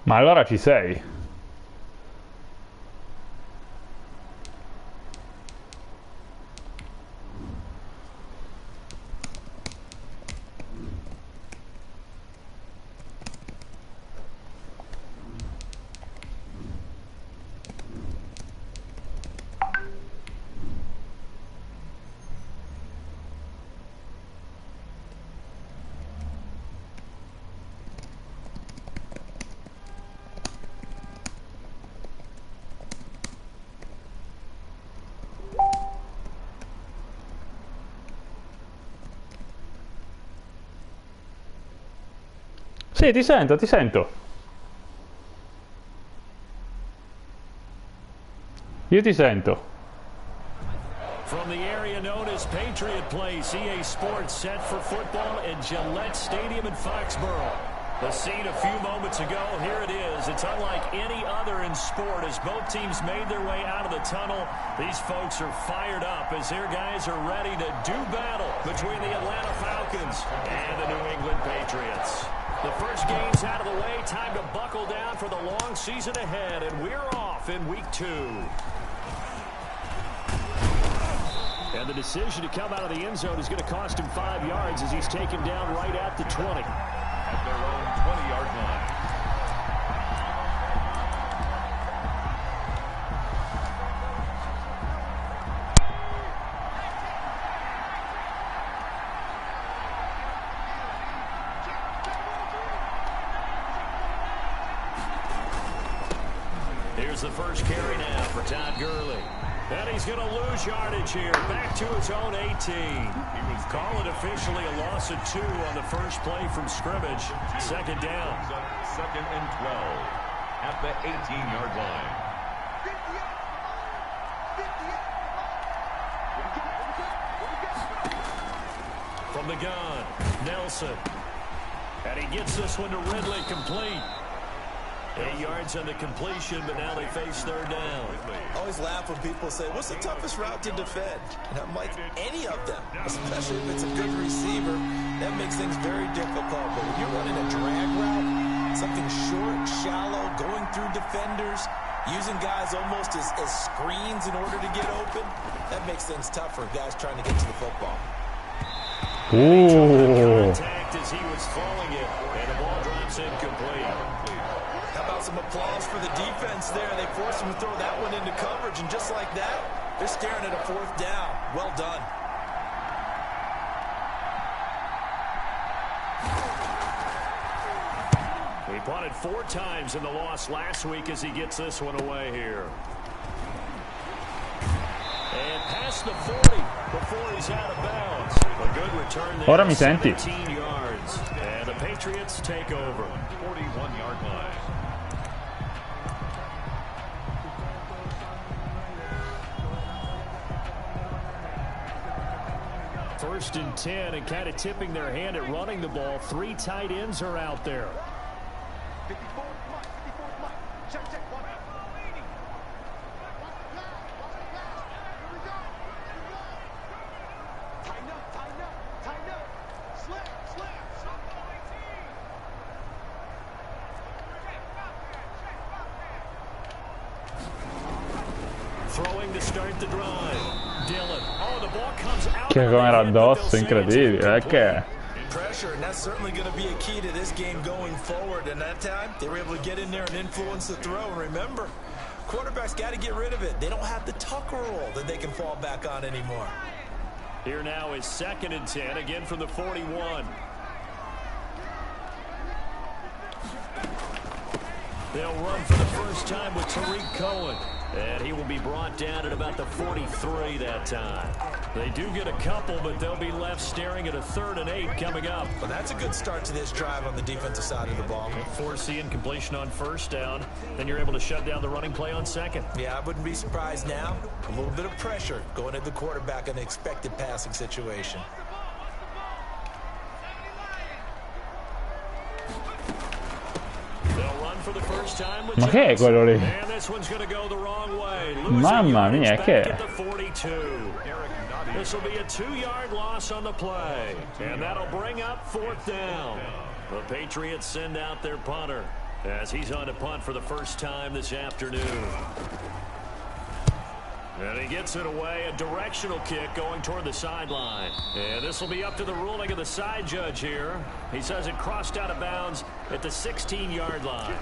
Ma allora ci sei? Sì, ti sento, ti sento. Io ti sento. From the area known as Patriot Place, EA Sports set for football at Gillette Stadium in Foxborough. The scene a few moments ago, here it is. It's unlike any other in sport as both teams made their way out of the tunnel. These folks are fired up as their guys are ready to do battle between the Atlanta Falcons and the New England Patriots. The first game's out of the way. Time to buckle down for the long season ahead, and we're off in week 2. And the decision to come out of the end zone is going to cost him 5 yards as he's taken down right at the 20. At their own 20-yard line. Here's the first carry now for Todd Gurley. And he's going to lose yardage here. Back to his own 18. He was called officially a loss of 2 on the first play from scrimmage. Second down. Second and 12 at the 18-yard line. From the gun, Nelson. And he gets this one to Ridley, complete. 8 yards on the completion, but now they face third down. I always laugh when people say, what's the toughest route to defend? And I'm like, any of them, especially if it's a good receiver. That makes things very difficult. But when you're running a drag route, something short, shallow, going through defenders, using guys almost as screens in order to get open, that makes things tough for guys trying to get to the football. Ooh. Contact as he was throwing it, and the ball drops incomplete. How about some applause for the defense there? They forced him to throw that one into coverage, and just like that, they're staring at a fourth down. Well done. He punted 4 times in the loss last week as he gets this one away here. And past the 40 before he's out of bounds. A good return there. Ora mi senti? 17 yards. And the Patriots take over. 41-yard line. First and 10, and kind of tipping their hand at running the ball. 3 tight ends are out there. Throwing to start the drive. Della. Oh, the ball comes out. Che come era addosso, incredibile, che Pressure, and that's certainly going to be a key to this game going forward. And that time, they were able to get in there and influence the throw. And remember, quarterbacks got to get rid of it. They don't have the Tucker roll that they can fall back on anymore. Here now is 2nd and 10, again from the 41. They'll run for the first time with Tariq Cohen. And he will be brought down at about the 43 that time. They do get a couple, but they'll be left staring at a 3rd and 8 coming up. Well, that's a good start to this drive on the defensive side of the ball. Force the incompletion on first down. Then you're able to shut down the running play on second. Yeah, I wouldn't be surprised now. A little bit of pressure going at the quarterback in an expected passing situation. For the first time with Ma che è quello lì? And this one's going to go the wrong way. Mamma mia, che è? At the 42. This will be a 2-yard loss on the play. And that'll bring up 4th down. The Patriots send out their punter. as he's on to punt for the first time this afternoon. And he gets it away, a directional kick going toward the sideline. And this will be up to the ruling of the side judge here. He says it crossed out of bounds at the 16-yard line.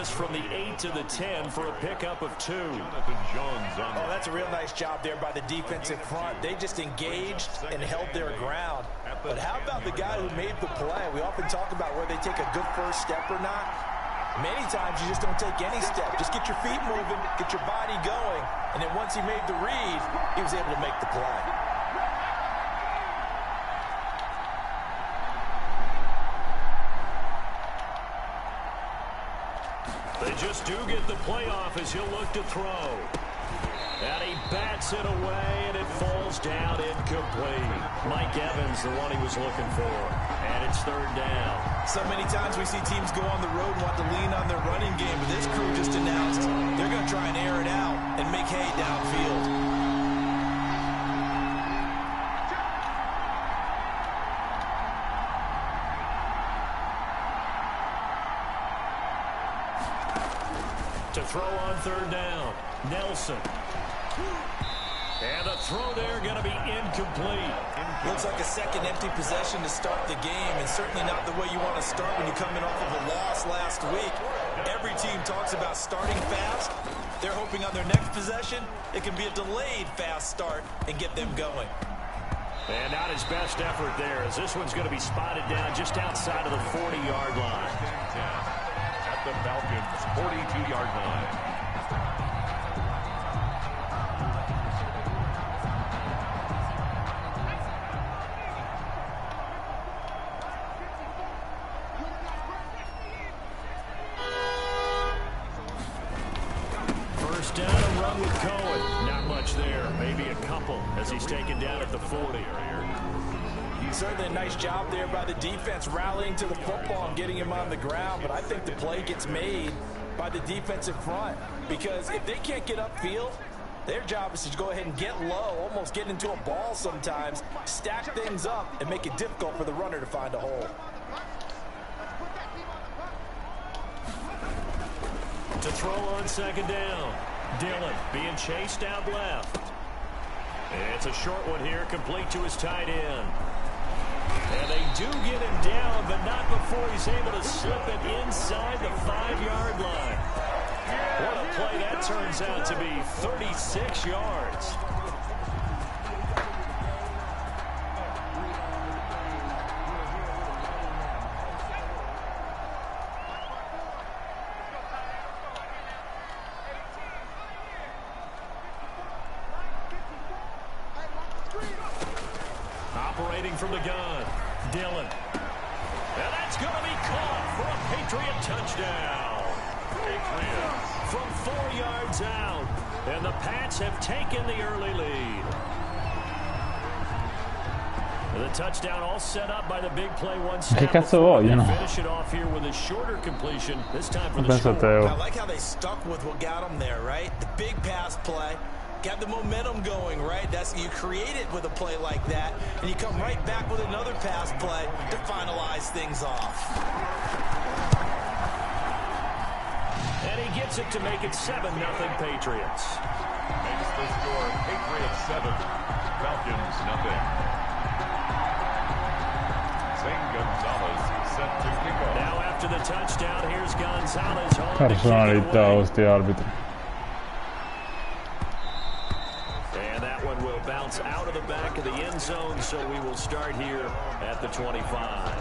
From the 8 to the 10 for a pickup of 2. Oh, that's a real nice job there by the defensive front. They just engaged and held their ground. But how about the guy who made the play? We often talk about where they take a good first step or not. Many times you just don't take any step. Just get your feet moving, get your body going. And then once he made the read, he was able to make the play. They just do get the playoff as he'll look to throw. And he bats it away, and it falls down incomplete. Mike Evans, the one he was looking for. And it's third down. So many times we see teams go on the road and want to lean on their running game, but this crew just announced they're going to try and air it out and make hay downfield. To throw on third down, Nelson. And the throw there going to be incomplete. Looks like a second empty possession to start the game, and certainly not the way you want to start when you're coming off of a loss last week. Every team talks about starting fast. They're hoping on their next possession it can be a delayed fast start and get them going. And not his best effort there, as this one's going to be spotted down just outside of the 40-yard line. At the Falcons' 42-yard line. First down, a run with Cohen. Not much there, maybe a couple as he's taken down at the 40. Certainly a nice job there by the defense rallying to the football and getting him on the ground, but I think the play gets made by the defensive front, because if they can't get upfield, their job is to go ahead and get low, almost get into a ball sometimes, stack things up, and make it difficult for the runner to find a hole. To throw on second down, Dillon being chased out left. It's a short one here, complete to his tight end. And they do get him down, but not before he's able to slip it inside the 5-yard line. What a play that turns out to be, 36 yards. Operating from the gun, Dillon. And that's going to be caught for a Patriot touchdown. Patriots from 4 yards out. And the Pats have taken the early lead. The touchdown all set up by the big play one snap. Che cazzo vogliono? Finish it off here with a shorter completion, this time for the Pensa short. te. I like how they stuck with what got them there, right? The big pass play. Got the momentum going, right? That's you create it with a play like that, and you come right back with another pass play to finalize things off. And he gets it to make it 7-0 Patriots. Makes the score Patriots 7, Falcons nothing. Zane Gonzalez set to kick off. Now after the touchdown, here's Gonzalez on to Personalità kick sti arbitri. And that one will bounce out of the back of the end zone, so we will start here at the 25.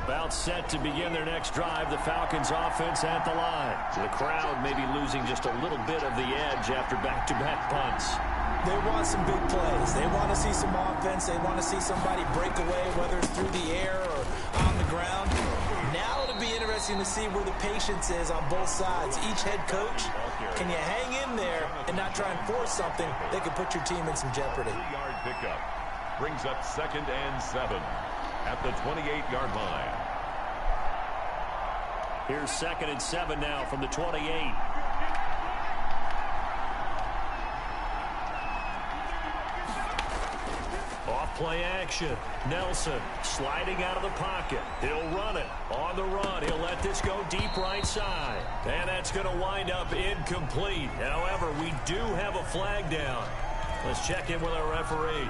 About set to begin their next drive, the Falcons offense at the line. The crowd may be losing just a little bit of the edge after back-to-back punts. They want some big plays. They want to see some offense. They want to see somebody break away, whether it's through the air or on the ground. Now it'll be interesting interesting to see where the patience is on both sides. Each head coach, can you hang in there and not try and force something that could put your team in some jeopardy? 3-yard pickup brings up 2nd and 7 at the 28-yard line. Here's 2nd and 7 now from the 28. Off-play action. Nelson sliding out of the pocket. He'll run it. On the run, he'll let this go deep right side. And that's going to wind up incomplete. However, we do have a flag down. Let's check in with our referee.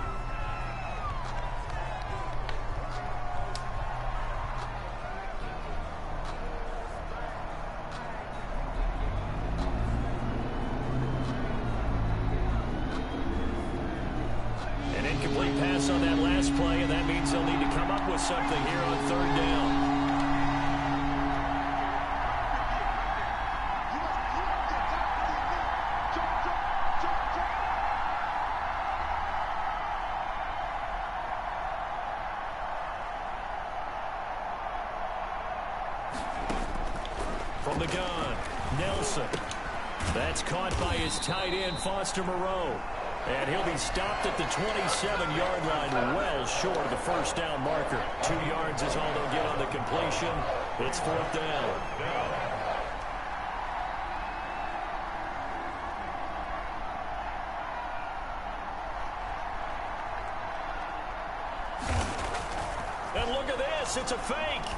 Incomplete pass on that last play, and that means they'll need to come up with something here on 3rd down. From the gun, Nelson. That's caught by his tight end, Foster Moreau. And he'll be stopped at the 27-yard line, well short of the 1st down marker. 2 yards is all they'll get on the completion. It's 4th down. And look at this, it's a fake.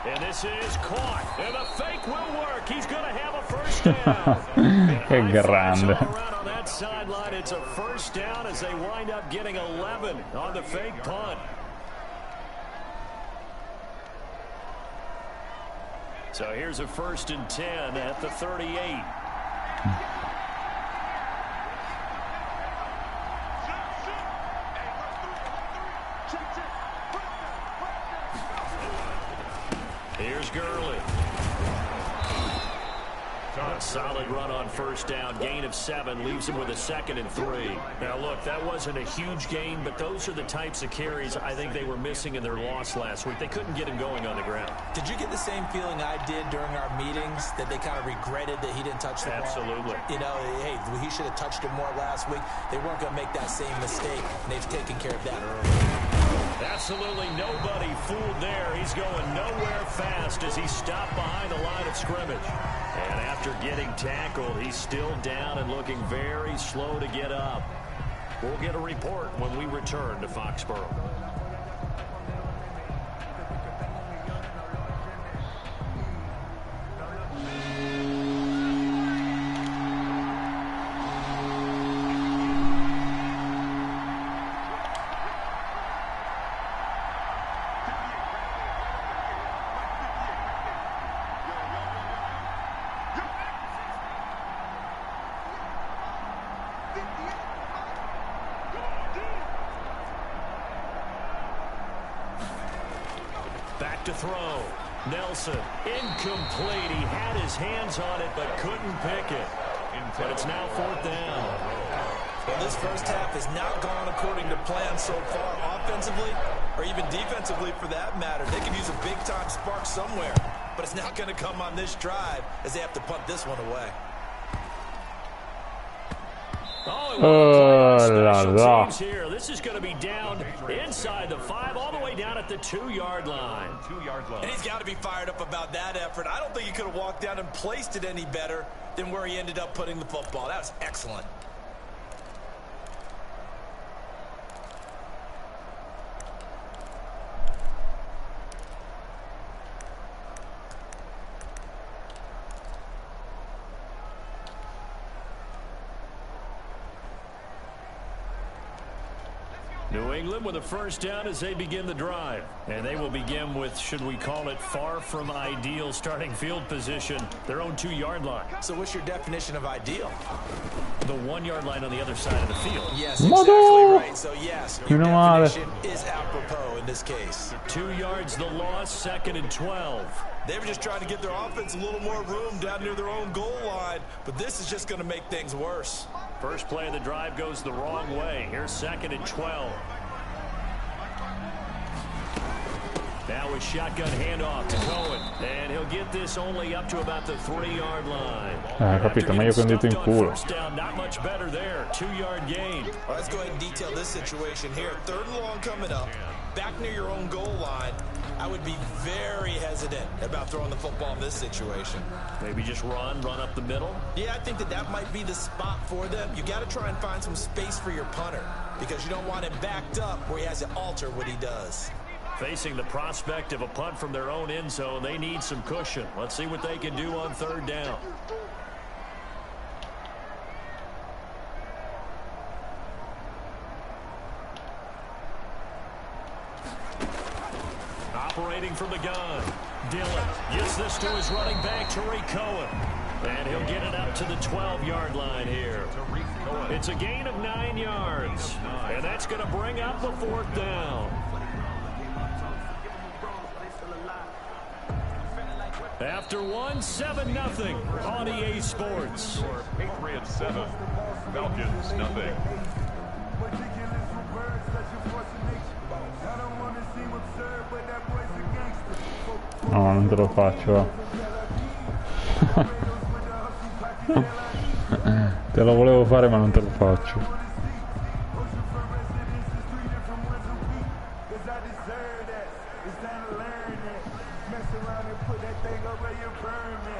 And this is caught. And the fake will work. He's going to have a 1st down. Che grande. On that sideline, it's a 1st down as they wind up getting 11 on the fake punt. So here's a 1st and 10 at the 38. Here's Gurley. A solid run on 1st down. Gain of 7 leaves him with a 2nd and 3. Now, look, that wasn't a huge gain, but those are the types of carries I think they were missing in their loss last week. They couldn't get him going on the ground. Did you get the same feeling I did during our meetings, that they kind of regretted that he didn't touch the ball? Absolutely. You know, hey, he should have touched it more last week. They weren't going to make that same mistake, and they've taken care of that early. Absolutely nobody fooled there. He's going nowhere fast as he stopped behind the line of scrimmage. And after getting tackled, he's still down and looking very slow to get up. We'll get a report when we return to Foxborough. Back to throw. Nelson, incomplete. He had his hands on it but couldn't pick it. But it's now 4th down. Well, this 1st half has not gone according to plan so far, offensively or even defensively for that matter. They could use a big-time spark somewhere, but it's not going to come on this drive as they have to punt this one away. Oh la la. Here. This is going to be down inside the 5, all the way down at the 2-yard line. 2-yard line. And he's got to be fired up about that effort. I don't think he could have walked down and placed it any better than where he ended up putting the football. That was excellent. New England with a 1st down as they begin the drive. And they will begin with, should we call it, far from ideal starting field position, their own 2-yard line. So what's your definition of ideal? The 1-yard line on the other side of the field. Yes, exactly right. So yes, your definition is apropos in this case. 2 yards the loss, 2nd and 12. They were just trying to get their offense a little more room down near their own goal line, but this is just going to make things worse. First play of the drive goes the wrong way. Here's 2nd and 12. Now a shotgun handoff to Cohen. And he'll get this only up to about the 3-yard line. Capito, ma io con dito in culo. First down, not much better there. 2-yard gain. Well, let's go ahead and detail this situation here. 3rd and long coming up. Back near your own goal line. I would be very hesitant about throwing the football in this situation. Maybe just run up the middle. Yeah, I think that might be the spot for them. You got to try and find some space for your punter because you don't want him backed up where he has to alter what he does. Facing the prospect of a punt from their own end zone, they need some cushion. Let's see what they can do on 3rd down. Operating from the gun, Dilla gets this to his running back, Tariq Cohen. And he'll get it up to the 12-yard line here. It's a gain of 9 yards. And that's going to bring up the 4th down. After 7-0 on EA Sports. Patriots 7, Falcons nothing. No, non te lo faccio. Te lo volevo fare ma non te lo faccio.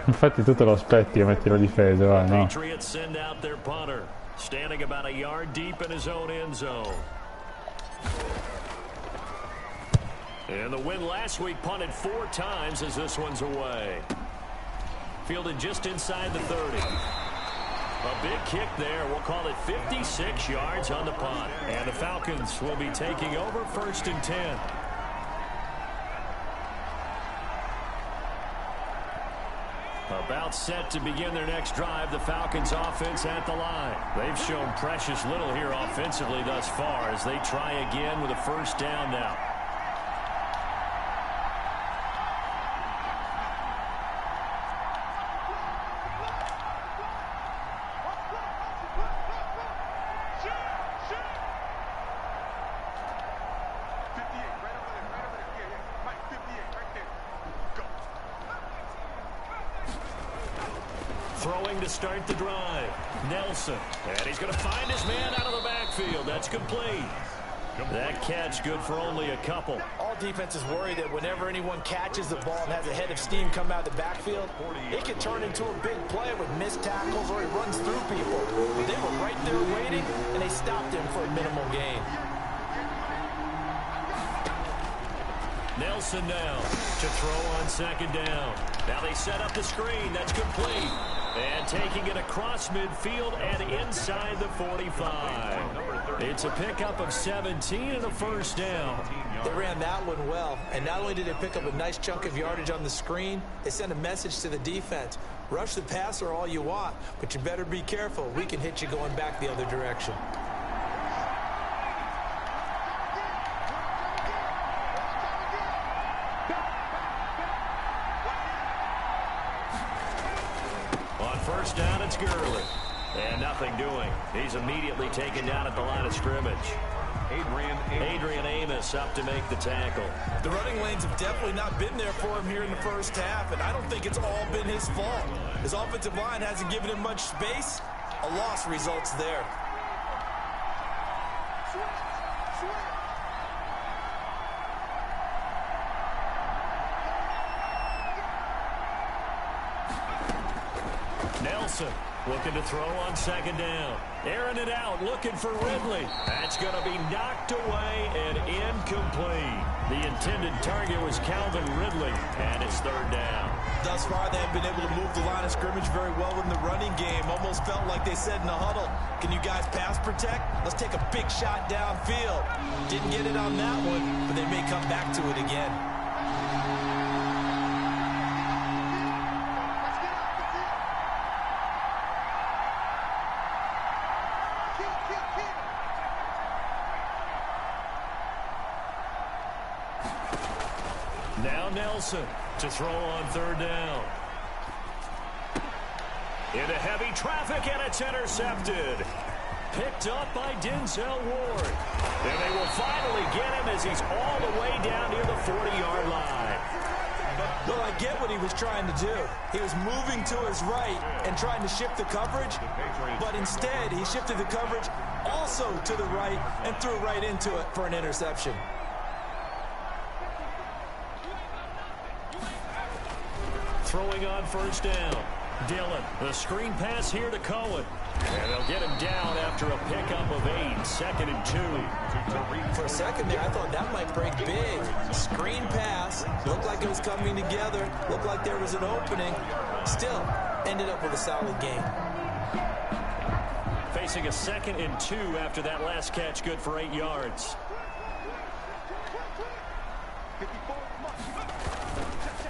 Infatti tu te lo aspetti e metti la difesa, vai, no? Patriots send out their punter, standing about a yard deep in his own end zone. And the win last week punted 4 times as this one's away. Fielded just inside the 30. A big kick there. We'll call it 56 yards on the punt. And the Falcons will be taking over 1st and 10. About set to begin their next drive, the Falcons offense at the line. They've shown precious little here offensively thus far as they try again with a 1st down now. Throwing to start the drive. Nelson. And he's going to find his man out of the backfield. That's complete. That catch good for only a couple. All defenses worry that whenever anyone catches the ball and has a head of steam come out of the backfield, it can turn into a big play with missed tackles or he runs through people. But they were right there waiting, and they stopped him for a minimal gain. Nelson now to throw on 2nd down. Now they set up the screen. That's complete. And taking it across midfield and inside the 45. It's a pickup of 17 and a 1st down. They ran that one well, and not only did they pick up a nice chunk of yardage on the screen, they sent a message to the defense. Rush the passer all you want, but you better be careful. We can hit you going back the other direction. Down, it's Gurley. And nothing doing. He's immediately taken down at the line of scrimmage. Adrian Amos up to make the tackle. The running lanes have definitely not been there for him here in the 1st half, and I don't think it's all been his fault. His offensive line hasn't given him much space. A loss results there. Nelson looking to throw on 2nd down. Airing it out, looking for Ridley. That's going to be knocked away and incomplete. The intended target was Calvin Ridley, and it's 3rd down. Thus far, they have been able to move the line of scrimmage very well in the running game. Almost felt like they said in the huddle, can you guys pass protect? Let's take a big shot downfield. Didn't get it on that one, but they may come back to it again. Now Nelson to throw on 3rd down. Into heavy traffic, and it's intercepted. picked up by Denzel Ward. And they will finally get him as he's all the way down near the 40-yard line. Well, I get what he was trying to do. He was moving to his right and trying to shift the coverage, but instead he shifted the coverage also to the right and threw right into it for an interception. Throwing on first down. Dillon, the screen pass here to Cohen. And they'll get him down after a pickup of 8, 2nd and 2. For a second there, I thought that might break big. Screen pass, looked like it was coming together, looked like there was an opening. Still, ended up with a solid game. Facing a 2nd and 2 after that last catch, good for 8 yards.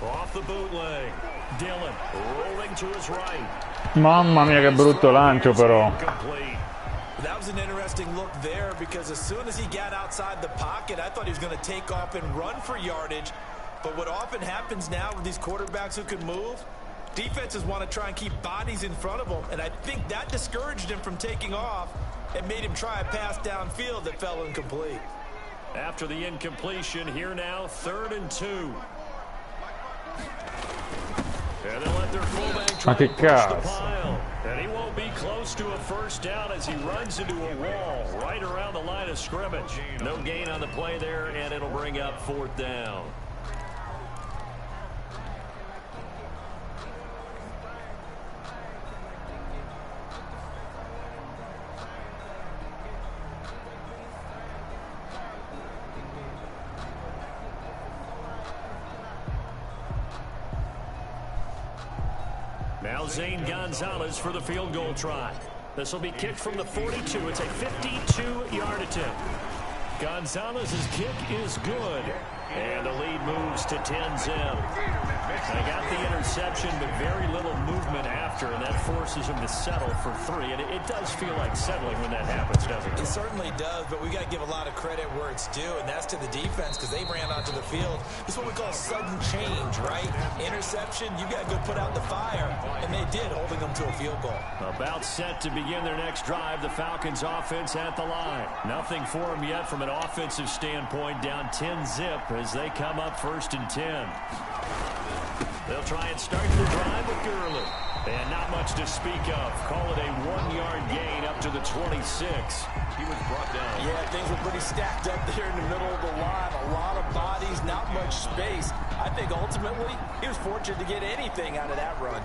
Off the bootleg. Dillon rolling to his right. Mamma mia che brutto lancio però. That was an interesting look there because as soon as he got outside the pocket, I thought he was going to take off and run for yardage. But what often happens now with these quarterbacks who can move, defenses want to try and keep bodies in front of them, and I think that discouraged him from taking off and made him try a pass downfield that fell incomplete. After the incompletion, here now, 3rd and 2. And they'll let their fullback try to push the pile. And he won't be close to a first down as he runs into a wall right around the line of scrimmage. No gain on the play there, and it'll bring up 4th down. Now Zane Gonzalez for the field goal try. This will be kicked from the 42. It's a 52-yard attempt. Gonzalez's kick is good. And the lead moves to 10-zip. They got the interception, but very little movement after, and that forces him to settle for 3. And it does feel like settling when that happens, doesn't it? It certainly does, but we got to give a lot of credit where it's due, and that's to the defense because they ran onto the field. It's what we call sudden change, right? Interception, you got to go put out the fire, and they did, holding them to a field goal. About set to begin their next drive, the Falcons offense at the line. Nothing for them yet from an offensive standpoint, down 10-zip as they come up 1st and 10. They'll try and start the drive with Gurley. And not much to speak of. Call it a 1-yard gain up to the 26. He was brought down. Yeah, things were pretty stacked up there in the middle of the line. A lot of bodies, not much space. I think ultimately he was fortunate to get anything out of that run.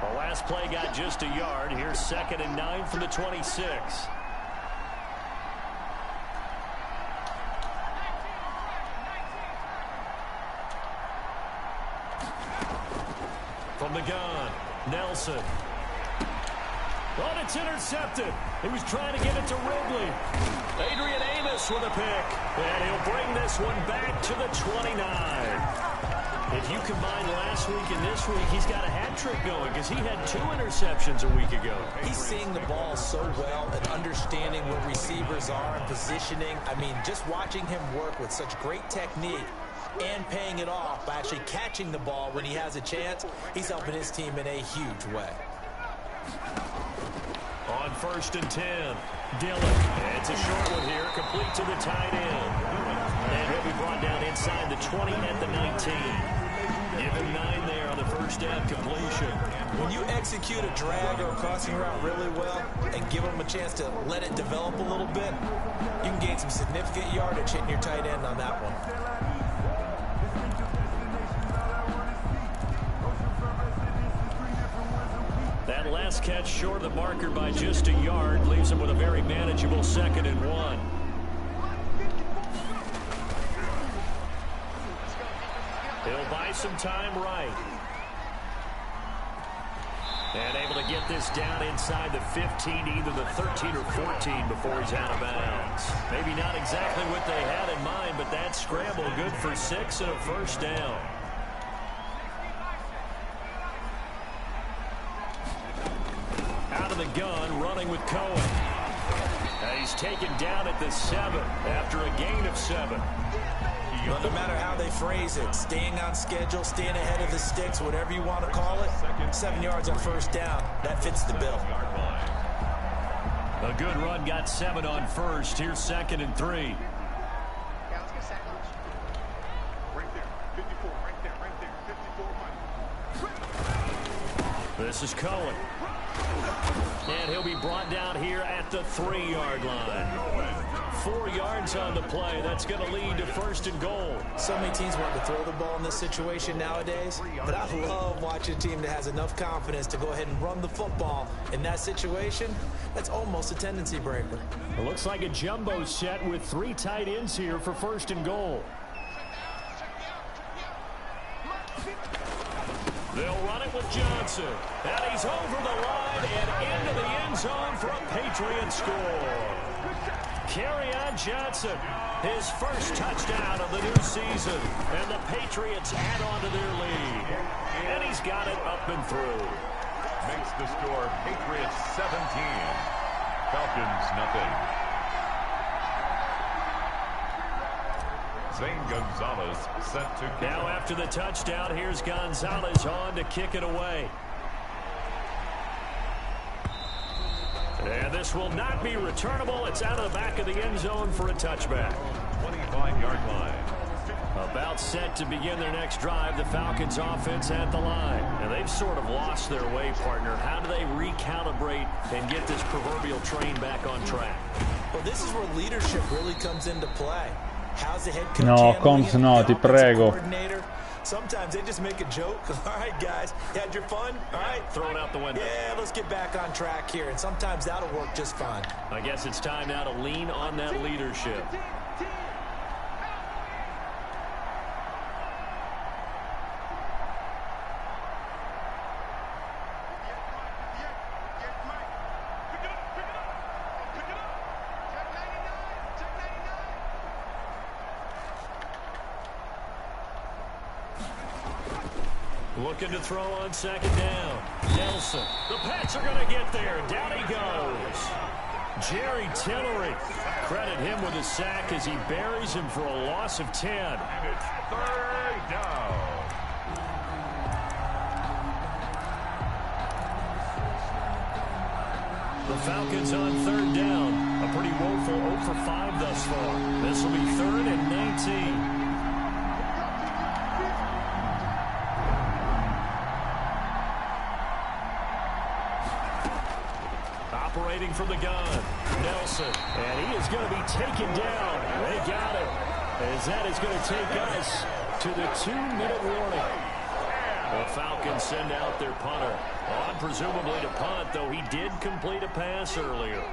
The last play got just a yard. Here's 2nd and 9 from the 26. From the gun, Nelson. Oh, it's intercepted. He was trying to get it to Ridley. Adrian Amos with a pick. And he'll bring this one back to the 29. If you combine last week and this week, he's got a hat trick going because he had 2 interceptions a week ago. He's seeing the ball so well and understanding where receivers are and positioning. I mean, just watching him work with such great technique and paying it off by actually catching the ball when he has a chance, he's helping his team in a huge way. On 1st and 10, Dillon. It's a short one here, complete to the tight end. And he'll be brought down inside the 20 at the 19. Give him 9 there on the first down completion. When you execute a drag or a crossing route really well and give him a chance to let it develop a little bit, you can gain some significant yardage hitting your tight end on that one. That last catch short of the marker by just a yard leaves him with a very manageable 2nd and 1. He'll buy some time right. And able to get this down inside the 15, either the 13 or 14 before he's out of bounds. Maybe not exactly what they had in mind, but that scramble good for 6 and a first down. Out of the gun, running with Cohen. He's taken down at the 7 after a gain of 7. Well, no matter how they phrase it, staying on schedule, staying ahead of the sticks, whatever you want to call it, 7 yards on first down, that fits the bill. A good run got 7 on first. Here's 2nd and 3. This is Cohen. And he'll be brought down here at the 3-yard line. 4 yards on the play. That's going to lead to 1st and goal. So many teams want to throw the ball in this situation nowadays, but I love watching a team that has enough confidence to go ahead and run the football. In that situation, that's almost a tendency breaker. It looks like a jumbo set with 3 tight ends here for 1st and goal. They'll run it with Johnson. And he's over the line and into the end zone for a Patriot score. Kerryon Johnson, his first touchdown of the new season. And the Patriots add on to their lead. And he's got it up and through. Makes the score Patriots 17. Falcons nothing. Zane Gonzalez sent to kick. Now after the touchdown, here's Gonzalez on to kick it away. And this will not be returnable. It's out of the back of the end zone for a touchback. 25-yard line. About set to begin their next drive, the Falcons offense at the line. And they've sort of lost their way, partner. How do they recalibrate and get this proverbial train back on track? Well, this is where leadership really comes into play. How's the head coach No, Combs, no, ti prego. Sometimes they just make a joke. All right, guys, you had your fun? All right. Throw it out the window. Yeah, let's get back on track here. And sometimes that'll work just fine. I guess it's time now to lean on that leadership. Looking to throw on 2nd down. Nelson. The Pats are going to get there. Down he goes. Jerry Tillery. Credit him with a sack as he buries him for a loss of 10. And it's 3rd down. The Falcons on 3rd down. A pretty woeful 0 for 5 thus far. This will be 3rd and 19. Operating from the gun, Nelson, and he is going to be taken down. They got him, as that is going to take us to the 2-minute warning. The Falcons send out their punter, on presumably to punt, though he did complete a pass earlier.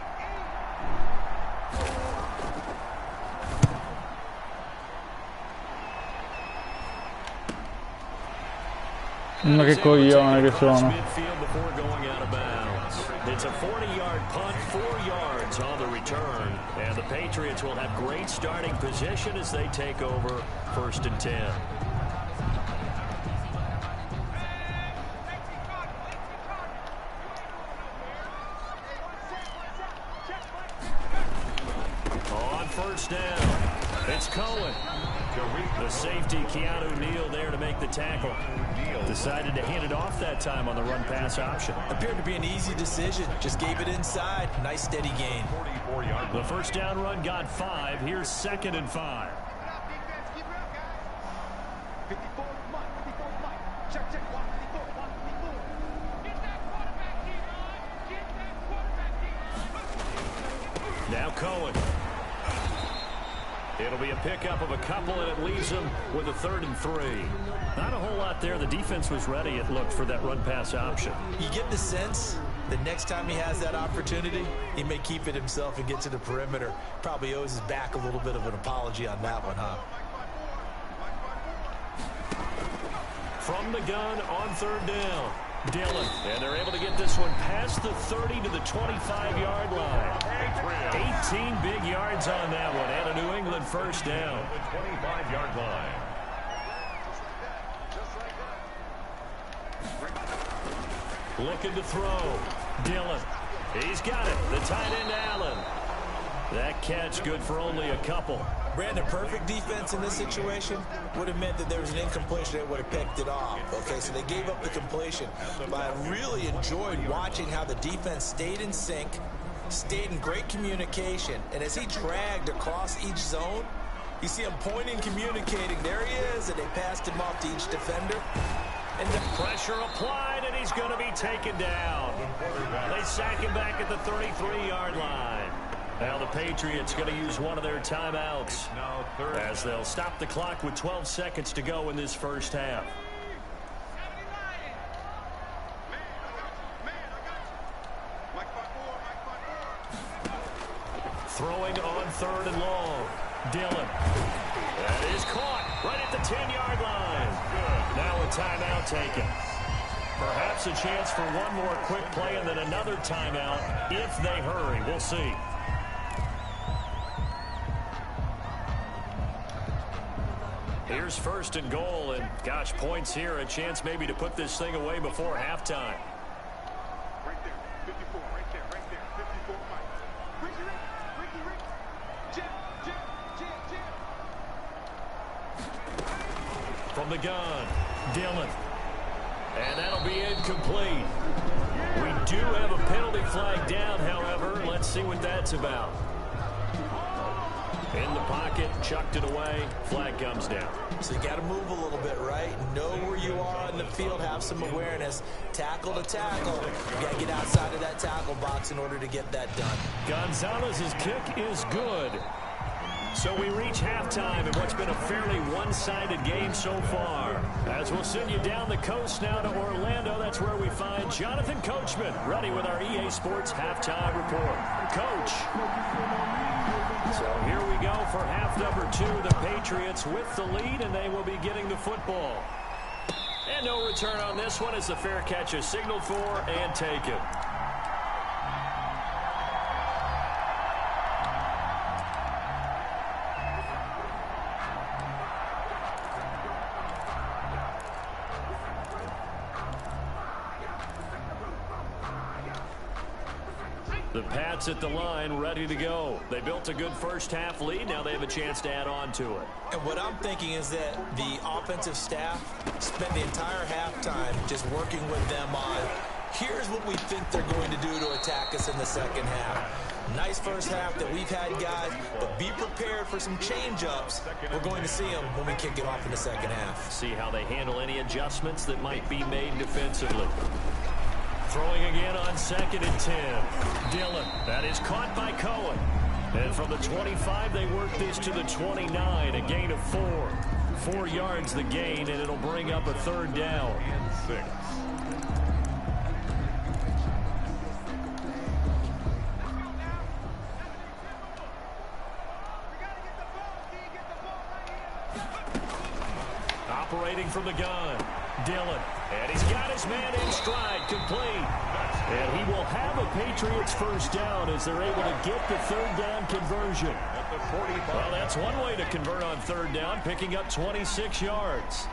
Ma che coglione che sono. It's a 40-yard punt, 4 yards on the return. And the Patriots will have great starting position as they take over 1st and 10. On 1st down, it's Cohen. The safety, Keanu Neal, there to make the tackle. Decided to hand it off that time on the run-pass option. Appeared to be an easy decision. Just gave it inside. Nice, steady gain. 44-yard. The 1st down run got 5. Here's 2nd and 5. Now Cohen. It'll be a pickup of a couple, and it leaves them with a 3rd and 3. Not a whole lot there. The defense was ready, it looked, for that run-pass option. You get the sense that next time he has that opportunity, he may keep it himself and get to the perimeter. Probably owes his back a little bit of an apology on that one, huh? From the gun on 3rd down. Dillon, and they're able to get this one past the 30 to the 25-yard line. 18 big yards on that one, and a New England 1st down. The 25-yard line. Looking to throw. Dillon. He's got it. The tight end, Allen. That catch good for only a couple. Brandon, perfect defense in this situation would have meant that there was an incompletion that would have picked it off. Okay, so they gave up the completion. But I really enjoyed watching how the defense stayed in sync, stayed in great communication. And as he dragged across each zone, you see him pointing, communicating. There he is, and they passed him off to each defender. And the pressure applied, and he's going to be taken down. They sack him back at the 33-yard line. Now the Patriots going to use one of their timeouts as they'll stop the clock with 12 seconds to go in this first half. Throwing on 3rd and long. Dillon. That is caught right at the 10-yard line. Now a timeout taken. Perhaps a chance for one more quick play and then another timeout if they hurry. We'll see. Here's 1st and goal, and gosh, points here. A chance maybe to put this thing away before halftime. Right there, 54, right there, 54, Mike. Ricky, Jim. From the gun, Dillon. And that'll be incomplete. We do have a penalty flag down, however. Let's see what that's about. In the pocket, chucked it away. Flag comes down. So you got to move a little bit, right? Know where you are in the field, have some awareness. Tackle to tackle. You got to get outside of that tackle box in order to get that done. Gonzalez's kick is good. So we reach halftime in what's been a fairly one-sided game so far. As we'll send you down the coast now to Orlando, that's where we find Jonathan Coachman, ready with our EA Sports halftime report. Coach. So here we go for half number 2. The Patriots with the lead, and they will be getting the football. And no return on this one as the fair catch is signaled for and taken. The Pats at the line, ready to go. They built a good first half lead. Now they have a chance to add on to it. And what I'm thinking is that the offensive staff spent the entire halftime just working with them on, here's what we think they're going to do to attack us in the second half. Nice first half that we've had, guys, but be prepared for some change-ups. We're going to see them when we kick it off in the second half. See how they handle any adjustments that might be made defensively. Throwing again on 2nd and 10. Dillon. That is caught by Cohen. And from the 25, they work this to the 29. A gain of 4. 4 yards the gain, and it'll bring up a 3rd down. And 6. Operating from the gun. Dillon. And he's got his man in stride, complete. And he will have a Patriots first down as they're able to get the 3rd down conversion. At the 45. Well, that's one way to convert on 3rd down, picking up 26 yards.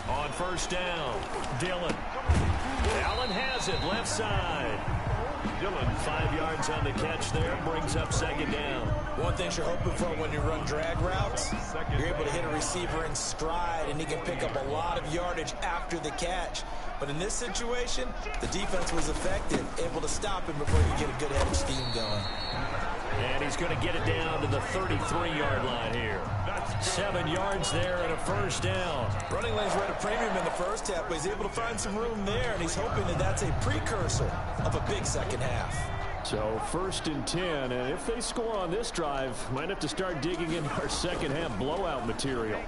On 1st down, Dillon. Allen has it, left side. Dillon, 5 yards on the catch there, brings up 2nd down. One thing you're hoping for when you run drag routes, you're able to hit a receiver in stride, and he can pick up a lot of yardage after the catch. But in this situation, the defense was effective, able to stop him before you get a good head of steam going. And he's going to get it down to the 33-yard line here. 7 yards there and a 1st down. Running lanes were at a premium in the first half, but he's able to find some room there, and he's hoping that that's a precursor of a big second half. So 1st and 10, and if they score on this drive, might have to start digging in our second half blowout material.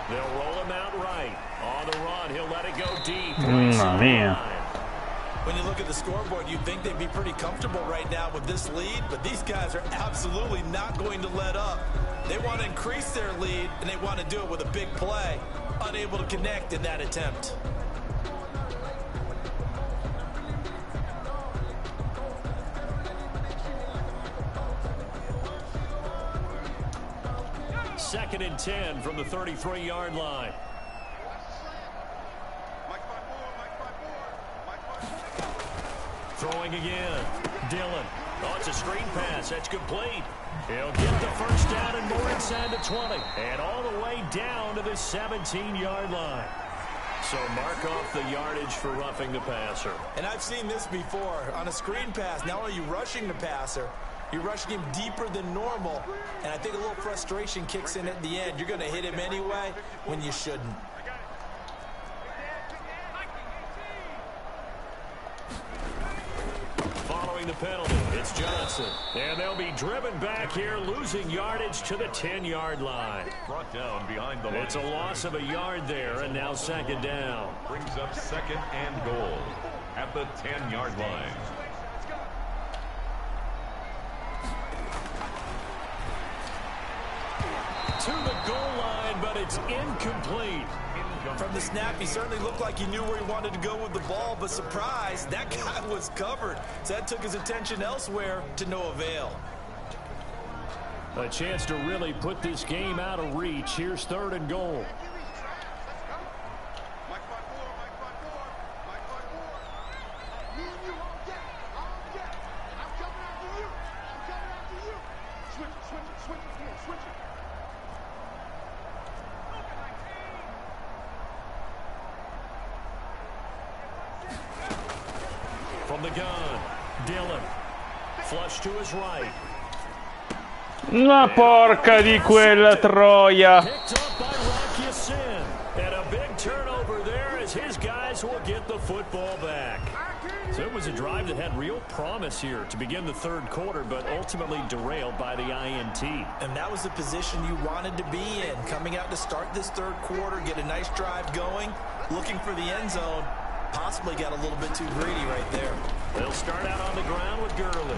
They'll roll him out right. On the run, he'll let it go deep. When you look at the scoreboard, you'd think they'd be pretty comfortable right now with this lead, but these guys are absolutely not going to let up. They want to increase their lead, and they want to do it with a big play. Unable to connect in that attempt. Second and 10 from the 33-yard line. Throwing again. Dillon. Oh, it's a screen pass. That's complete. He'll get the first down and more inside the 20. And all the way down to the 17-yard line. So mark off the yardage for roughing the passer. And I've seen this before. On a screen pass, not only are you rushing the passer, you're rushing him deeper than normal. And I think a little frustration kicks in at the end. You're going to hit him anyway when you shouldn't. Following the penalty, it's Johnson. And they'll be driven back here, losing yardage to the 10-yard line. Brought down behind the line. It's a loss of a yard there, and now second down. Brings up second and goal at the 10-yard line. To the goal line, but it's incomplete. From the snap, he certainly looked like he knew where he wanted to go with the ball, but surprise, that guy was covered. So that took his attention elsewhere to no avail. A chance to really put this game out of reach. Here's third and goal. From the gun, Dillon. Flush to his right. La porca di quella troia. Picked up by Rocky Sin. And a big turnover there as his guys will get the football back. So it was a drive that had real promise here to begin the third quarter, but ultimately derailed by the INT. And that was the position you wanted to be in. Coming out to start this third quarter, get a nice drive going, looking for the end zone. Possibly got a little bit too greedy right there. They'll start out on the ground with Gurley.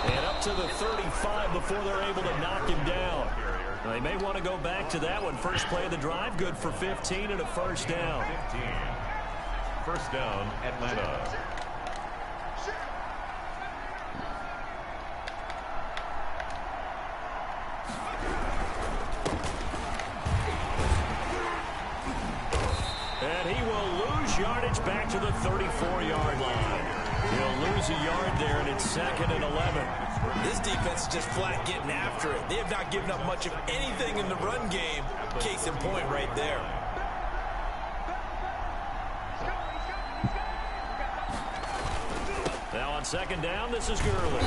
And up to the 35 before they're able to knock him down. They may want to go back to that one. First play of the drive, good for 15 and a first down. 15. First down, Atlanta. And he will lose yardage back to the 34-yard line. He'll lose a yard there, and it's second and 11. This defense is just flat getting after it. They have not given up much of anything in the run game. Case in point right there. Now on second down, this is Gurley.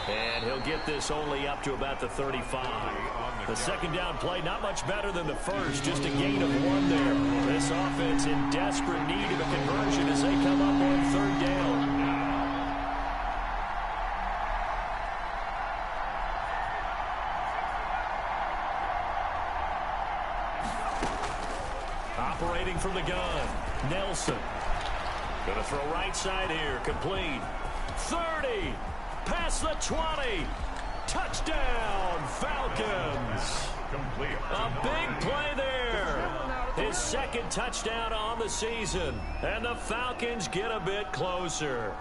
And he'll get this only up to about the 35. The second down play, not much better than the first, just a gain of 1 there. This offense in desperate need of a conversion as they come up on third down. Operating from the gun, Nelson. Gonna throw right side here, complete. 30, past the 20. Touchdown, Falcons. Complete. A big play there. His second touchdown on the season. And the Falcons get a bit closer.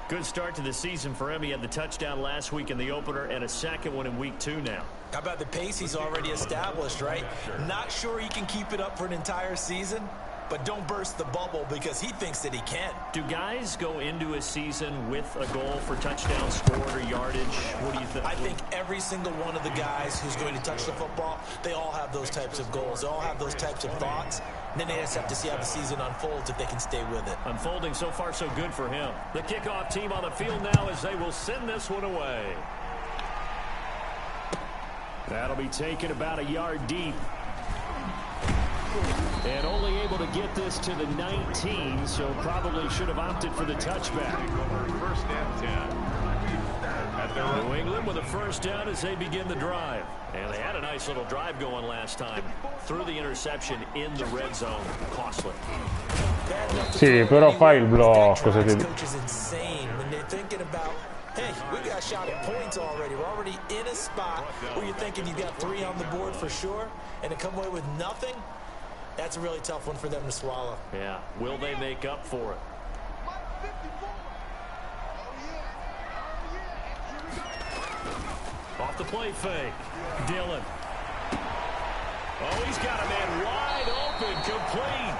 Good start to the season for him. He had the touchdown last week in the opener and a second one in week 2 now. How about the pace he's already established, right? Not sure he can keep it up for an entire season, but don't burst the bubble because he thinks that he can. Do guys go into a season with a goal for touchdown scored or yardage? What do you think? I think every single one of the guys who's going to touch the football, they all have those types of goals. They all have those types of thoughts. And then they just have to see how the season unfolds if they can stay with it. Unfolding so far so good for him. The kickoff team on the field now as they will send this one away. That'll be taken about a yard deep. And only able to get this to the 19, so probably should have opted for the touchback. First and 10. New England with a first down as they begin the drive. And they had a nice little drive going last time. Threw the interception in the red zone. Costly. Sì, però fai il blocco se ti... Coach is insane when they're thinking about, hey, we got shot at points already. We're already in a spot where you're thinking you got 3 on the board for sure, and to come away with nothing, that's a really tough one for them to swallow. Yeah. Will they make up for it? Off the play fake. Dillon. Oh, he's got a man wide open. Complete.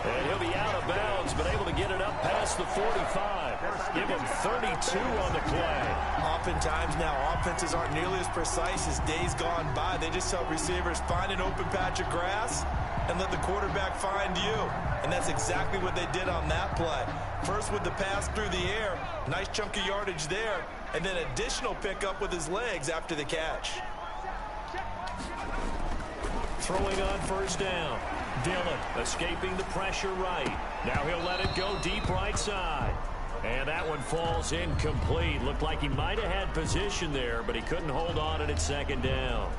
And he'll be out of bounds, but able to get it up past the 45. Give him 32 on the play. Oftentimes now, offenses aren't nearly as precise as days gone by. They just help receivers find an open patch of grass and let the quarterback find you. And that's exactly what they did on that play. First with the pass through the air, nice chunk of yardage there, and then additional pickup with his legs after the catch. Throwing on first down. Dillon escaping the pressure right. Now he'll let it go deep right side. And that one falls incomplete. Looked like he might have had position there, but he couldn't hold on at second down.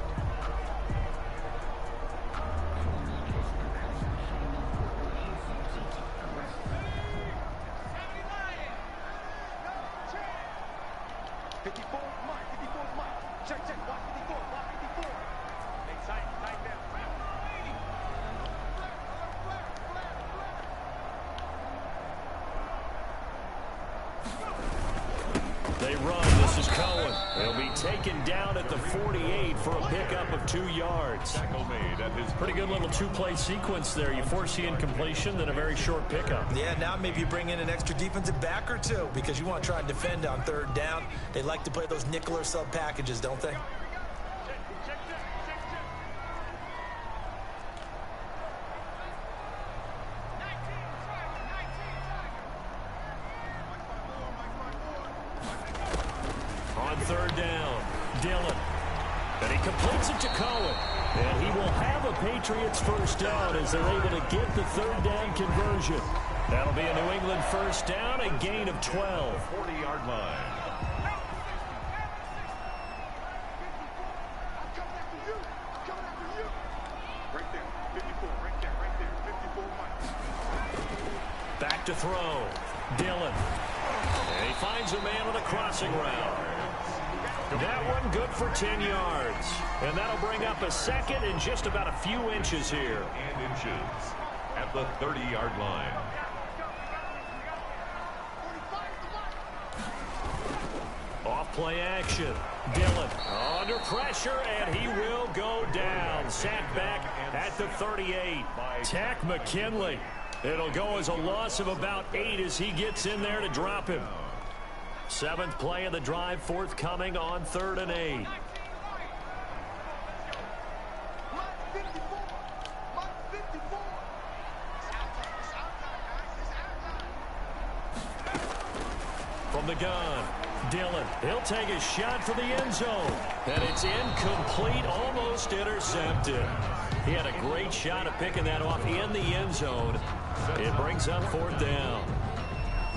They run. This is Cohen. He'll be taken down at the 48 for a pickup of 2 yards. Tackle made at his Pretty good little two-play sequence there. You force the incompletion, then a very short pickup. Yeah, now maybe you bring in an extra defensive back or two because you want to try and defend on third down. They like to play those nickel or sub packages, don't they? On third down, Dillon. And he completes it to Cohen. And he will have a Patriots first down as they're able to get the third down conversion. That'll be a New England first down, a gain of 12. 40-yard line. Right there, 54, right there, 54 miles. Back to throw. Dillon. And he finds a man on a crossing route. That one good for 10 yards. And that'll bring up a second and just about a few inches here. And inches at the 30-yard line. Off play action. Dillon under pressure, and he will go down. Sacked back at the 38. Tack McKinley. It'll go as a loss of about 8 as he gets in there to drop him. 7th play of the drive forthcoming on 3rd and 8. From the gun, Dillon. He'll take a shot for the end zone. And it's incomplete, almost intercepted. He had a great shot at picking that off in the end zone. It brings up 4th down.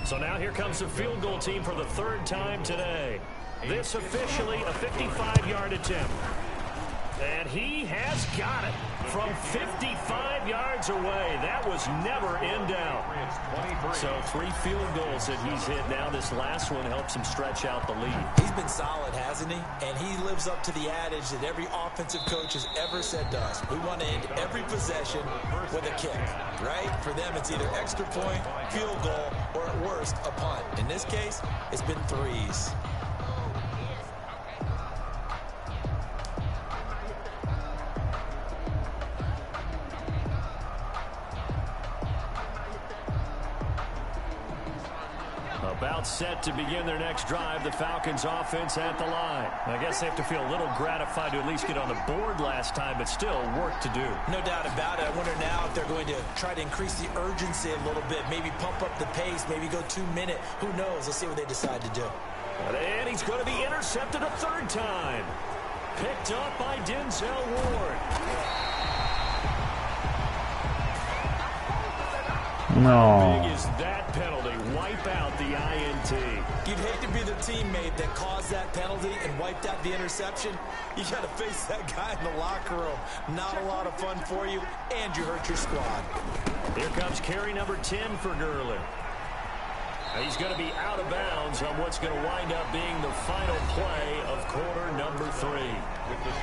So now here comes the field goal team for the 3rd time today. This officially a 55-yard attempt. And he has got it from 55 yards away. That was never in doubt. So 3 field goals that he's hit now. This last one helps him stretch out the lead. He's been solid, hasn't he? And he lives up to the adage that every offensive coach has ever said to us. We want to end every possession with a kick, right? For them, it's either extra point, field goal, or at worst, a punt. In this case, it's been 3s. About set to begin their next drive. The Falcons offense at the line. I guess they have to feel a little gratified to at least get on the board last time, but still work to do. No doubt about it. I wonder now if they're going to try to increase the urgency a little bit, maybe pump up the pace, maybe go 2-minute. Who knows? Let's see what they decide to do. And he's going to be intercepted a 3rd time. Picked up by Denzel Ward. No. How big is that penalty? Wipe out the INT. You'd hate to be the teammate that caused that penalty and wiped out the interception. You got to face that guy in the locker room. Not a lot of fun for you, and you hurt your squad. Here comes carry number 10 for Gurley. He's going to be out of bounds on what's going to wind up being the final play of quarter number 3.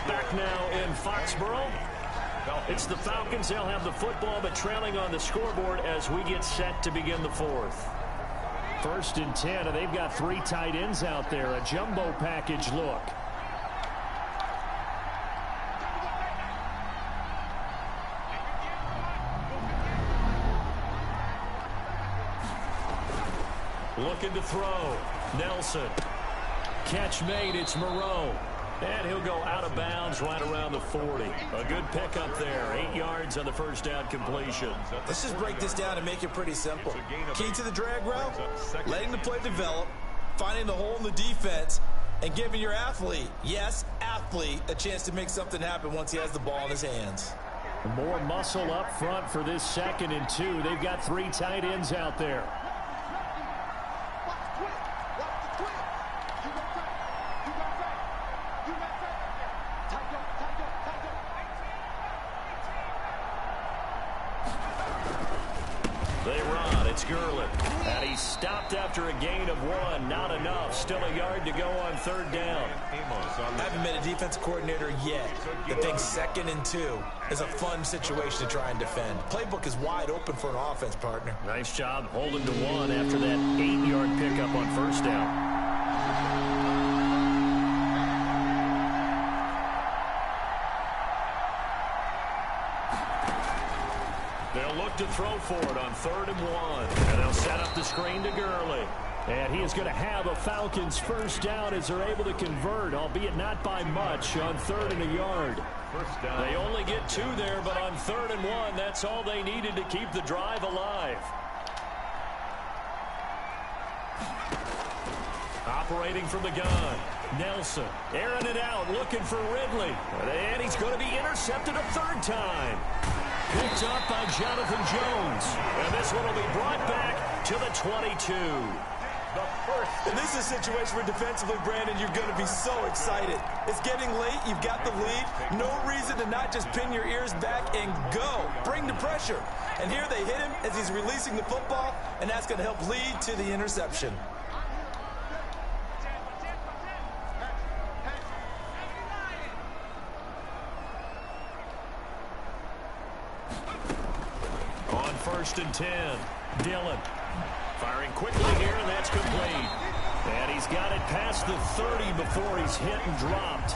Back now in Foxborough. It's the Falcons. They'll have the football, but trailing on the scoreboard as we get set to begin the 4th. 1st and 10, and they've got 3 tight ends out there. A jumbo package look. Looking to throw. Nelson. Catch made. It's Moreau. And he'll go out of bounds right around the 40. A good pickup there. 8 yards on the first down completion. Let's just break this down and make it pretty simple. Key to the drag route, letting the play develop, finding the hole in the defense, and giving your athlete, yes, athlete, a chance to make something happen once he has the ball in his hands. More muscle up front for this 2nd and 2. They've got 3 tight ends out there. They run. It's Gurley. And he's stopped after a gain of 1. Not enough. Still a yard to go on 3rd down. I haven't met a defense coordinator yet that thinks 2nd and 2 is a fun situation to try and defend. Playbook is wide open for an offense, partner. Nice job holding to 1 after that 8-yard pickup on 1st down. They'll look to throw for it on 3rd and 1. And they'll set up the screen to Gurley. And he is going to have a Falcons first down as they're able to convert, albeit not by much, on 3rd and a yard. They only get 2 there, but on 3rd and 1, that's all they needed to keep the drive alive. Operating from the gun. Nelson airing it out, looking for Ridley. And he's going to be intercepted a 3rd time. Picked up by Jonathan Jones. And this one will be brought back to the 22. And this is a situation where defensively, Brandon, you're going to be so excited. It's getting late. You've got the lead. No reason to not just pin your ears back and go. Bring the pressure. And here they hit him as he's releasing the football, and that's going to help lead to the interception. On 1st and 10, Dillon firing quickly here, and that's complete. And he's got it past the 30 before he's hit and dropped.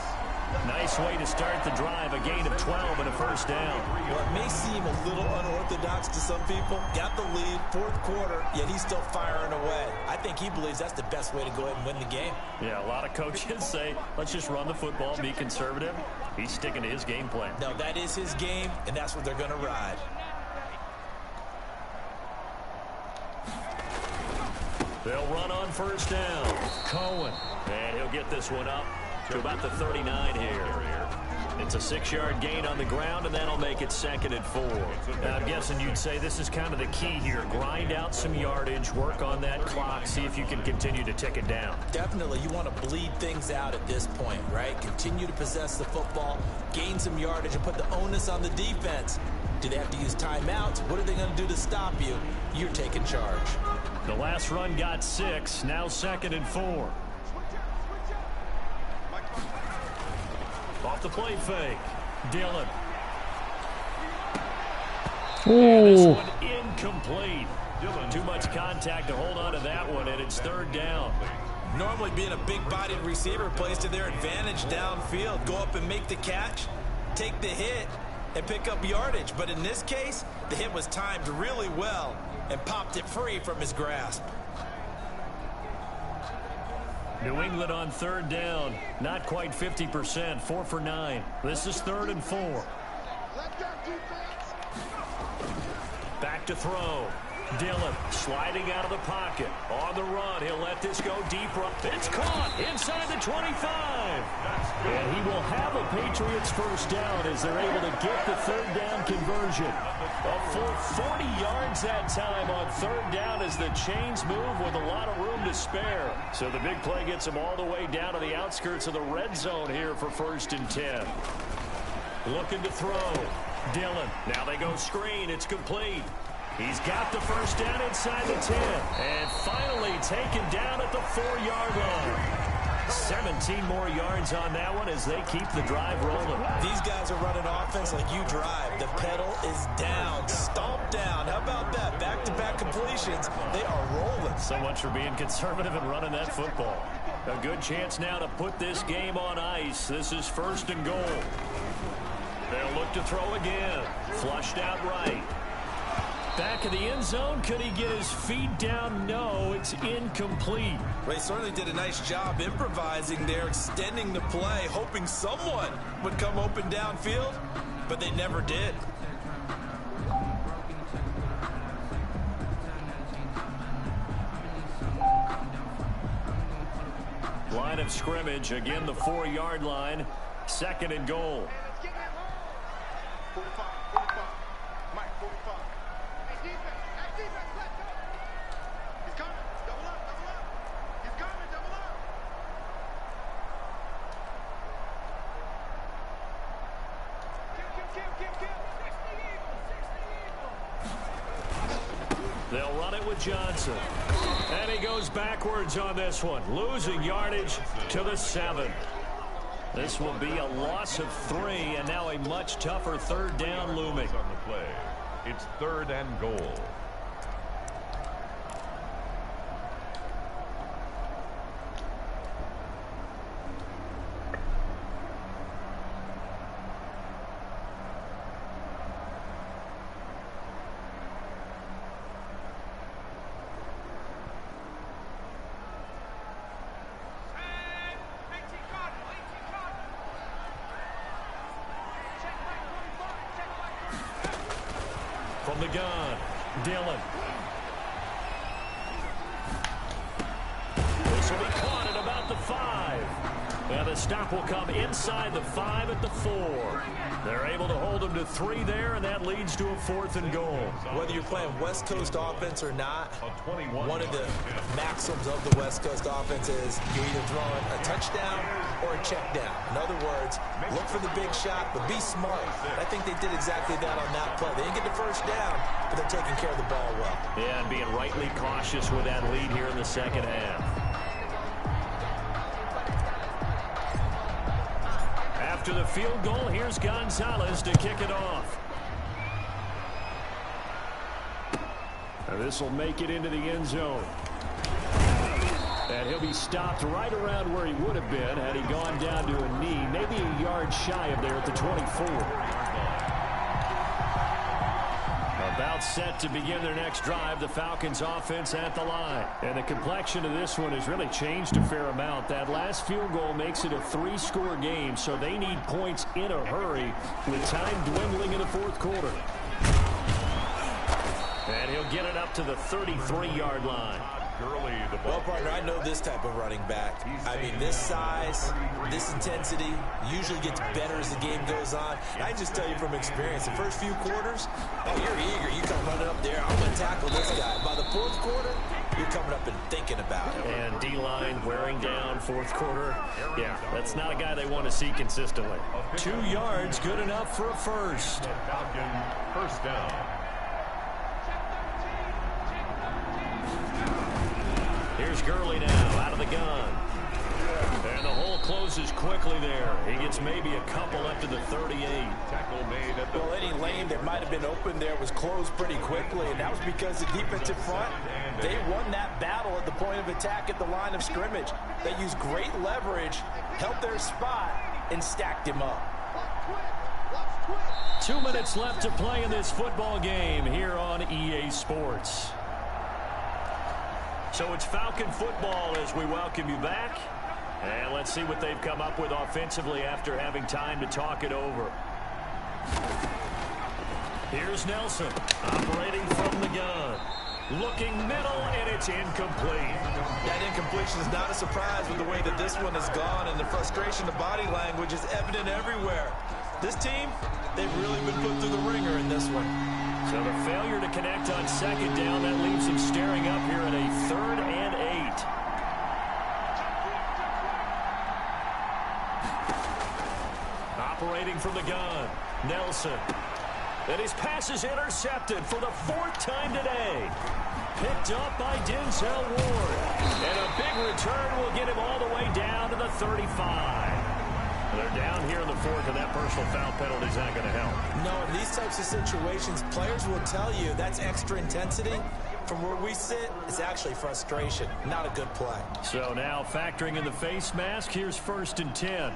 Nice way to start the drive, a gain of 12 and a first down. Well, it may seem a little unorthodox to some people. Got the lead, 4th quarter, yet he's still firing away. I think he believes that's the best way to go ahead and win the game. Yeah, a lot of coaches say, let's just run the football, be conservative. He's sticking to his game plan. No, that is his game, and that's what they're going to ride. They'll run on 1st down. Cohen. And he'll get this one up to about the 39 here. It's a 6-yard gain on the ground, and that'll make it 2nd and 4. Now, I'm guessing you'd say this is kind of the key here. Grind out some yardage, work on that clock, see if you can continue to tick it down. Definitely, you want to bleed things out at this point, right? Continue to possess the football, gain some yardage, and put the onus on the defense. Do they have to use timeouts? What are they going to do to stop you? You're taking charge. The last run got 6, now 2nd and 4. Off the play fake. Dillon. And this one incomplete. Too much contact to hold on to that one, and it's 3rd down. Normally being a big-bodied receiver plays to their advantage downfield. Go up and make the catch, take the hit, and pick up yardage. But in this case, the hit was timed really well and popped it free from his grasp. New England on 3rd down. Not quite 50%. 4 for 9. This is 3rd and 4. Back to throw. Dillon sliding out of the pocket. On the run. He'll let this go deep. It's caught inside the 25. And he will have a Patriots first down as they're able to get the 3rd down conversion. A full 40 yards that time on 3rd down as the chains move with a lot of room to spare. So the big play gets them all the way down to the outskirts of the red zone here for 1st and 10. Looking to throw. Dillon. Now they go screen. It's complete. He's got the first down inside the 10. And finally taken down at the 4-yard line. 17 more yards on that one as they keep the drive rolling. These guys are running offense like you drive. The pedal is down, stomped down. How about that? Back-to-back completions. They are rolling. So much for being conservative and running that football. A good chance now to put this game on ice. This is 1st and goal. They'll look to throw again. Flushed out right. Back in the end zone. Could he get his feet down? No, it's incomplete. Well, he certainly did a nice job improvising there, extending the play, hoping someone would come open downfield, but they never did. Line of scrimmage, again the 4-yard line, 2nd and goal. 45, 45. Mike, 45. Hey, defense, let's go. He's coming. Double up. He's coming, double up. Kill. They'll run it with Johnson. And he goes backwards on this one, losing yardage to the 7. This will be a loss of 3, and now a much tougher 3rd down looming. On the play. It's 3rd and goal. From the gun, Dillon. This will be caught at about the 5. And the stop will come inside the 5 at the 4. They're able to hold them to 3 there, and that leads to a 4th and goal. Whether you're playing West Coast offense or not, one of the maxims of the West Coast offense is you're either throwing a touchdown or a check down. In other words, look for the big shot, but be smart. I think they did exactly that on that play. They didn't get the first down, but they're taking care of the ball well. Yeah, and being rightly cautious with that lead here in the 2nd half. After the field goal, here's Gonzalez to kick it off. And this will make it into the end zone. And he'll be stopped right around where he would have been had he gone down to a knee, maybe a yard shy of there at the 24. About set to begin their next drive, the Falcons offense at the line. And the complexion of this one has really changed a fair amount. That last field goal makes it a 3-score game, so they need points in a hurry with time dwindling in the 4th quarter. And he'll get it up to the 33-yard line. Well, partner, I know this type of running back. I mean, this size, this intensity usually gets better as the game goes on. I just tell you from experience, the first few quarters, oh, you're eager. You come running up there, I'm going to tackle this guy. By the 4th quarter, you're coming up and thinking about it. And D-line wearing down 4th quarter. Yeah, that's not a guy they want to see consistently. 2 yards, good enough for a first. Falcon, first down. Here's Gurley now out of the gun. And the hole closes quickly there. He gets maybe a couple up to the 38. Tackle made at the... Well, any lane that might have been open there was closed pretty quickly, and that was because the defensive front, they won that battle at the point of attack at the line of scrimmage. They used great leverage, held their spot, and stacked him up. 2 minutes left to play in this football game here on EA Sports. So it's Falcon football as we welcome you back. And let's see what they've come up with offensively after having time to talk it over. Here's Nelson operating from the gun. Looking middle, and it's incomplete. That incompletion is not a surprise with the way that this one has gone, and the frustration of body language is evident everywhere. This team, they've really been put through the ringer in this one. So the failure to connect on 2nd down, that leaves him staring up here at a 3rd and 8. Operating from the gun, Nelson. And his pass is intercepted for the 4th time today. Picked up by Denzel Ward. And a big return will get him all the way down to the 35. They're down here in the 4th, and that personal foul penalty is not going to help. No, in these types of situations, players will tell you that's extra intensity. From where we sit, it's actually frustration, not a good play. So now factoring in the face mask, here's 1st and 10.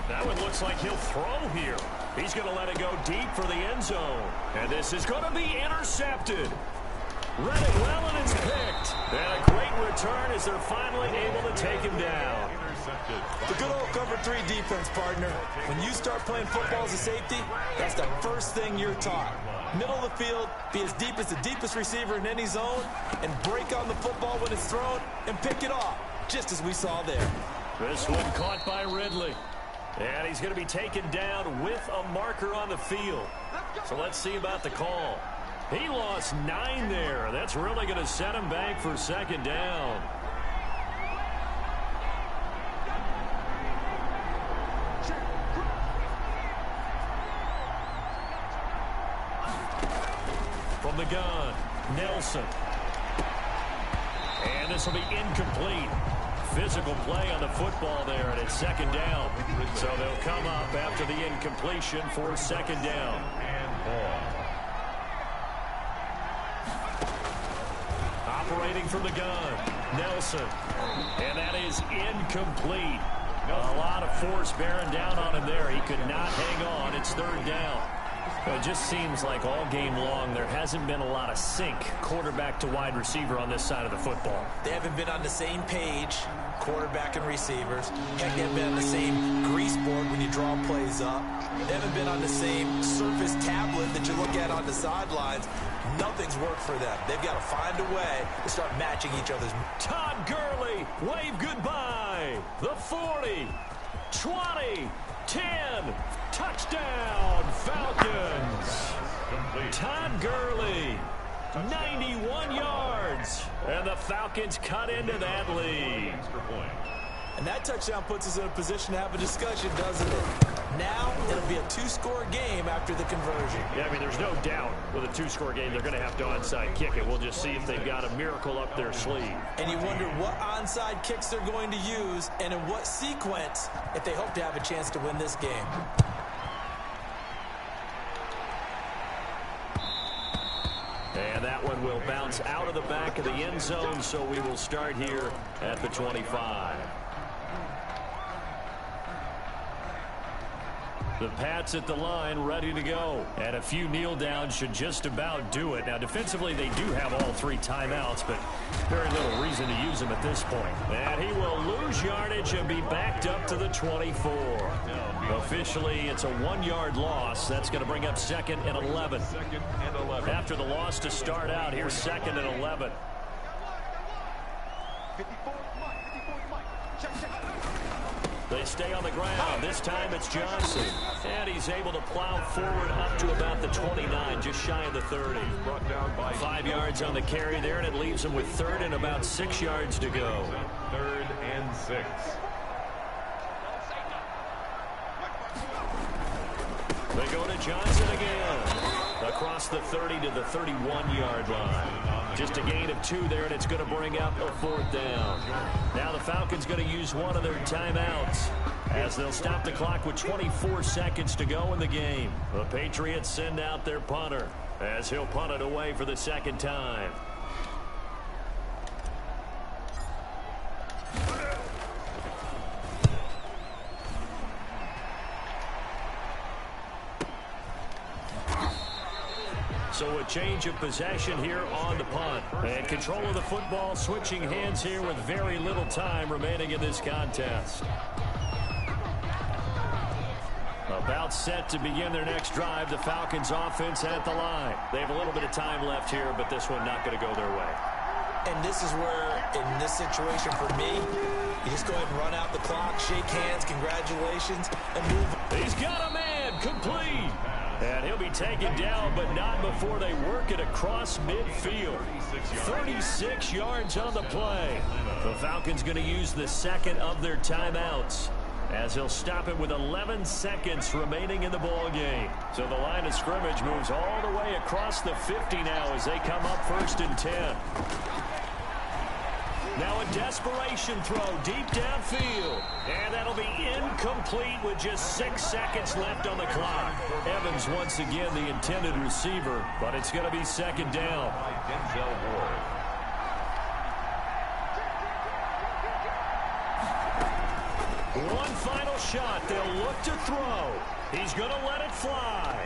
That one looks like he'll throw here. He's going to let it go deep for the end zone. And this is going to be intercepted. Read it well, and it's picked. And a great return as they're finally able to take him down. The good old cover 3 defense, partner. When you start playing football as a safety, that's the first thing you're taught. Middle of the field, be as deep as the deepest receiver in any zone, and break on the football when it's thrown and pick it off, just as we saw there. This one caught by Ridley. And he's going to be taken down with a marker on the field. So let's see about the call. He lost 9 there. That's really going to set him back for second down. From the gun, Nelson. And this will be incomplete. Physical play on the football there, and it's second down. So they'll come up after the incompletion for second down. Operating from the gun, Nelson. And that is incomplete. A lot of force bearing down on him there. He could not hang on. It's third down. It just seems like all game long there hasn't been a lot of sync quarterback to wide receiver on this side of the football. They haven't been on the same page, quarterback and receivers. Heck, they haven't been on the same grease board when you draw plays up. They haven't been on the same surface tablet that you look at on the sidelines. Nothing's worked for them. They've got to find a way to start matching each other's. Todd Gurley, wave goodbye. The 40, 20, 10, touchdown, Falcons. Todd Gurley, 91 yards. And the Falcons cut into that lead. And that touchdown puts us in a position to have a discussion, doesn't it? Now, it'll be a 2-score game after the conversion. Yeah, I mean, there's no doubt with a 2-score game, they're going to have to onside kick it. We'll just see if they've got a miracle up their sleeve. And you wonder what onside kicks they're going to use and in what sequence if they hope to have a chance to win this game. And that one will bounce out of the back of the end zone, so we will start here at the 25. The Pats at the line ready to go. And a few kneel downs should just about do it. Now, defensively, they do have all 3 timeouts, but very little reason to use them at this point. And he will lose yardage and be backed up to the 24. Officially, it's a 1-yard loss. That's going to bring up 2nd and 11. After the loss to start out, here's 2nd and 11. They stay on the ground. This time it's Johnson. And he's able to plow forward up to about the 29, just shy of the 30. 5 yards on the carry there, and it leaves him with 3rd and about 6 yards to go. 3rd and 6. They go to Johnson again. Across the 30 to the 31-yard line. Just a gain of 2 there, and it's going to bring up a 4th down. Now the Falcons going to use one of their timeouts as they'll stop the clock with 24 seconds to go in the game. The Patriots send out their punter as he'll punt it away for the 2nd time. So a change of possession here on the punt. And control of the football, switching hands here with very little time remaining in this contest. About set to begin their next drive, the Falcons offense at the line. They have a little bit of time left here, but this one not going to go their way. And this is where, in this situation for me, you just go ahead and run out the clock, shake hands, congratulations, and move. He's got a man, complete. And he'll be taken down, but not before they work it across midfield. 36 yards on the play. The Falcons going to use the 2nd of their timeouts as he'll stop it with 11 seconds remaining in the ball game. So the line of scrimmage moves all the way across the 50 now as they come up 1st and 10. Now a desperation throw deep downfield. And that'll be incomplete with just 6 seconds left on the clock. Evans once again the intended receiver, but it's going to be 2nd down. One final shot. They'll look to throw. He's going to let it fly.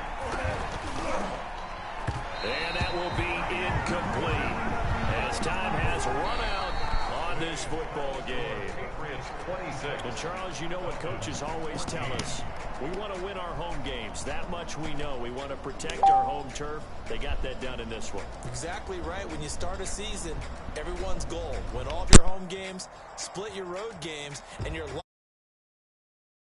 And that will be incomplete as time has run out on this football game. And Charles, you know what coaches always tell us. We want to win our home games. That much we know. We want to protect our home turf. They got that done in this one. Exactly right. When you start a season, everyone's goal: win all of your home games, split your road games, and your